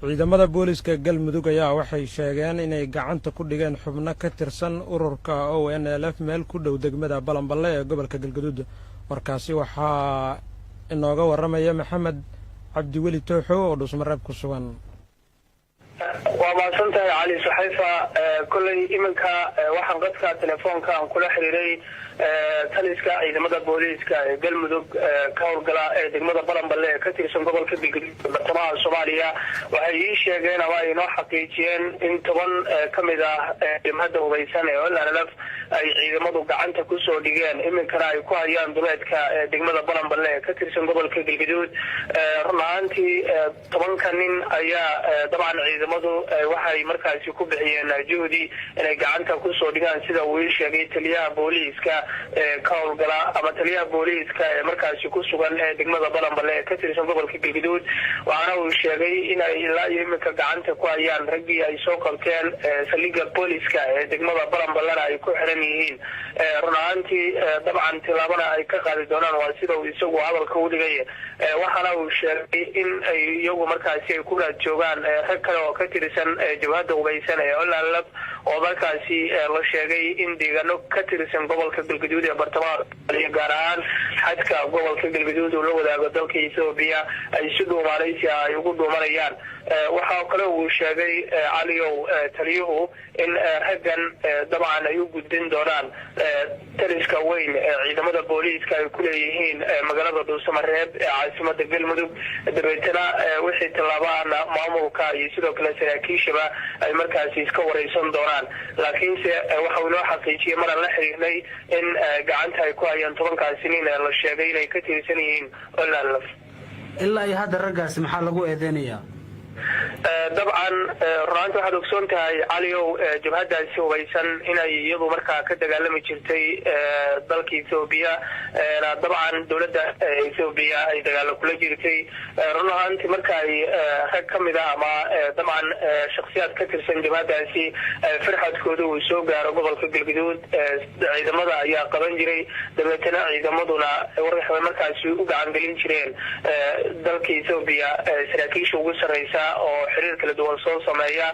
ciidamada booliska galmudug ayaa waxay sheegeen inay gacanta ku dhigeen xubno ka tirsan ururka ONLF meel ku dhow degmada Balanballe ee gobolka Galgaduud. Warkaasi waxaa inooga waramaya Maxamed Cabdiweli Tooxo oo dhusmareeb ku sugan. waa maasantahay cali saxiifa kulay iminka waxaan qadka telefoonka aan kula xiriiray taliska ciidamada booliska ee galmudug ka howlgala ee degmada Balanballe ee ka tirsan gobolka Galgaduud bartamaha Soomaaliya. waxay ii sheegeen ama ay noo xaqiijiyeen in 10 kamid ah ciidamada hubeysan ee ONLF ay ciidamadu gacanta ku soo dhigeen iminkana ay ku hayaan duleedka degmada Balanballe ee ka tirsan gobolka Galgaduud. runaantii 10 nin ayaa dabcan ciidamadu waxay markaasi ku bixiyeen juhdi inay gacanta ku soo dhigaan sida uu sheegay taliyaha booliska ka howlgala ama taliyaha booliska ee markaasi ku sugan degmada Balanballe ee ka tirsan gobolka Galgaduud. waxaana uu sheegay in ay ilaa iminka gacanta ku hayaan raggii ay soo qabteen saldhigga booliska ee degmada Balanballe ay ku xiran yihiin. runaantii dabcan tilaabana ay ka qaadi doonaan waa sida uu isagu hadalka u dhigay. waxaana uu sheegay in ay iyagu markaasi ay ku raad joogaan rag kale oo ka tirsan jabhadda hubeysan ee ONLF oo markaasi la sheegay in deegaano ka tirsan gobolka Galgaduud ee bartamaha Soomaaliya gaar ahaan xadka gobolka Galgaduud oo la wadaago dalka Itoobiya ay si dhuumaanaysi ay ugu dhuumanayaan. waxa kale uu sheegay caliyow taliyuhu in raggan dabcan ay u gudbin doonaan taliska weyn ee ciidamada booliska ay ku leeyihiin magaalada Dhuusamareeb ee caasimadda Galmudug. dabeetana wixii tilaabana maamulka iyo sidoo kale saraakiishaba ay markaasi iska wareysan doonaan. laakiinse waxa uu noo xaqiijiyay mar la xiriirnay in gacanta ay ku hayaan 10 nin ee la sheegay inay ka tirsan yihiin ONLF. ilaa ay hadda raggaasi maxaa lagu eedeynayaa? dabcan runtii waxaad ogsoon tahay caliyow jabhadaasi hubeysan inay iyadu markaa ka dagaalami jirtay dalka Itoobiya. dabcan dowladda Itoobiya ay dagaal kula jirtay. runtii marka ay rag kamid ah ama dabcan shakhsiyaad ka tirsan jabhadaasi farxadkooda uu soo gaaro gobolka Galgaduud ciidamada ayaa qaban jiray. dabeetana ciidamaduna waxay markaasi u gacan gelin jireen dalka Itoobiya saraakiisha ugu sareysa oo xiriir kala duwan soo sameeya.